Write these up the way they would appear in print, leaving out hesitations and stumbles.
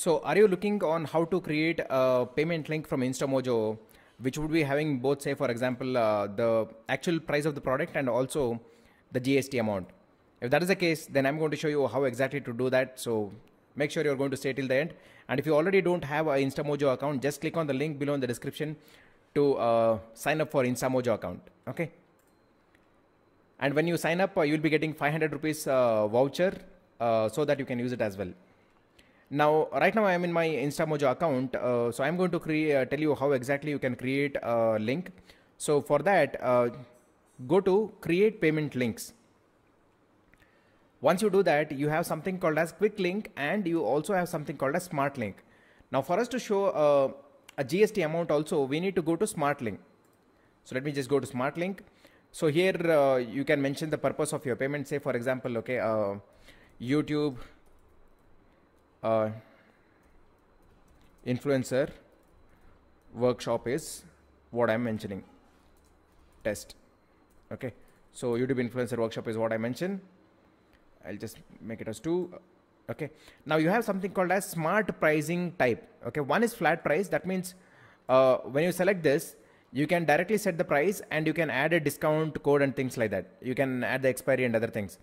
So are you looking on how to create a payment link from Instamojo, which would be having both, say for example, the actual price of the product and also the GST amount? If that is the case, then I'm going to show you how exactly to do that. So make sure you're going to stay till the end. And if you already don't have an Instamojo account, just click on the link below in the description to sign up for Instamojo account. Okay. And when you sign up, you'll be getting 500 rupees voucher so that you can use it as well. Now, right now I am in my Instamojo account. So I'm going to tell you how exactly you can create a link. So for that, go to create payment links. Once you do that, you have something called as quick link and you also have something called as smart link. Now for us to show a GST amount also, we need to go to smart link. So let me just go to smart link. So here you can mention the purpose of your payment. Say for example, okay, YouTube influencer workshop is what I'm mentioning. Test. Okay. So YouTube influencer workshop is what I mentioned. I'll just make it as 2. Okay. Now you have something called as smart pricing type. Okay. One is flat price. That means when you select this, you can directly set the price and you can add a discount code and things like that. You can add the expiry and other things.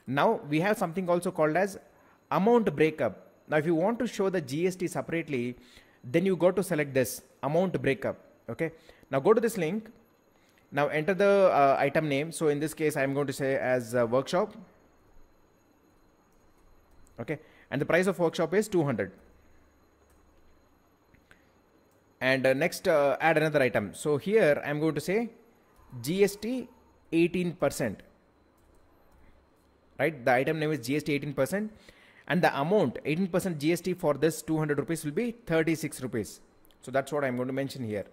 Now we have something also called as amount breakup. Now if you want to show the GST separately, then you go to select this amount breakup. Okay. Now go to this link. Now enter the item name. So in this case, I'm going to say as workshop. Okay. And the price of workshop is 200. And next add another item. So here I'm going to say GST 18%. Right. The item name is GST 18%. And the amount 18% GST for this 200 rupees will be 36 rupees. So that's what I'm going to mention here.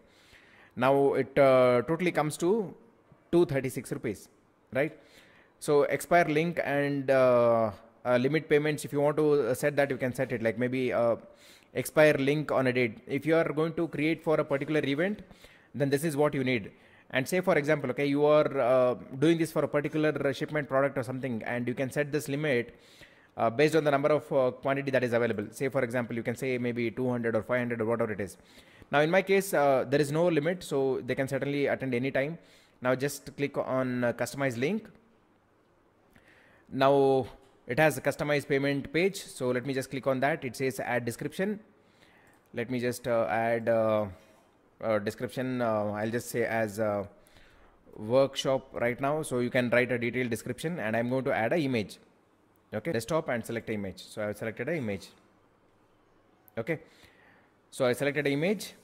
Now it totally comes to 236 rupees, right? So expire link and limit payments. If you want to set that, you can set it like maybe expire link on a date. If you are going to create for a particular event, then this is what you need. And say for example, okay, you are doing this for a particular shipment product or something, and you can set this limit based on the number of quantity that is available. Say for example, you can say maybe 200 or 500 or whatever it is. Now in my case, there is no limit, so they can certainly attend any time. Now just click on customize link. Now it has a customized payment page. So let me just click on that. It says add description. Let me just add description. I'll just say as workshop right now. So you can write a detailed description, and I'm going to add an image. Okay, desktop and select an image. So I have selected an image. Okay, so I selected an image,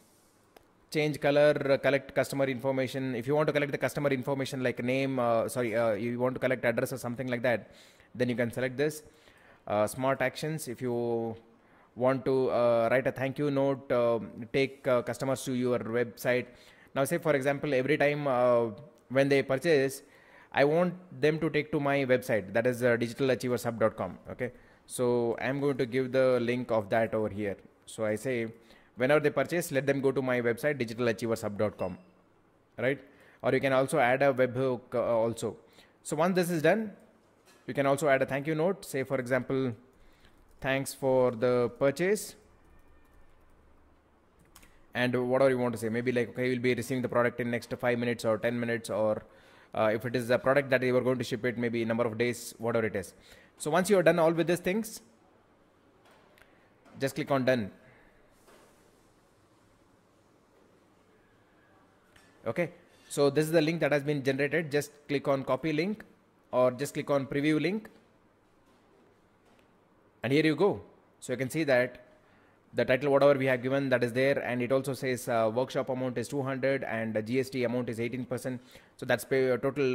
change color, collect customer information. If you want to collect the customer information like name, you want to collect address or something like that, then you can select this. Smart actions. If you want to write a thank you note, take customers to your website. Now say for example, every time when they purchase, I want them to take to my website, that is digitalachievershub.com. Okay, so I'm going to give the link of that over here. So I say whenever they purchase, let them go to my website digitalachievershub.com, right? Or you can also add a webhook also. So once this is done, you can also add a thank you note. Say for example, thanks for the purchase, and whatever you want to say. Maybe like, okay, you'll be receiving the product in next 5 minutes or 10 minutes, or if it is a product that you are going to ship it, maybe number of days, whatever it is. So once you are done all with these things, just click on done. Okay, so this is the link that has been generated. Just click on copy link or just click on preview link. And here you go. So you can see that the title, whatever we have given, that is there, and it also says workshop amount is 200 and the GST amount is 18%. So that's pay a total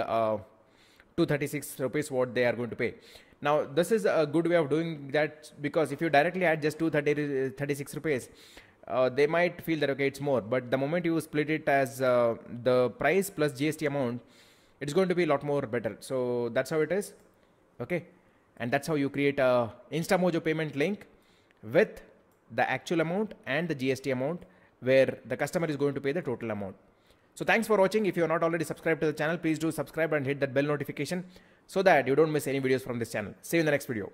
236 rupees what they are going to pay. Now this is a good way of doing that, because if you directly add just 236 rupees, they might feel that okay, it's more, but the moment you split it as the price plus GST amount, it's going to be a lot more better. So that's how it is. Okay, and that's how you create a Instamojo payment link with the actual amount and the GST amount, where the customer is going to pay the total amount. So thanks for watching. If you are not already subscribed to the channel, please do subscribe and hit that bell notification so that you don't miss any videos from this channel. See you in the next video.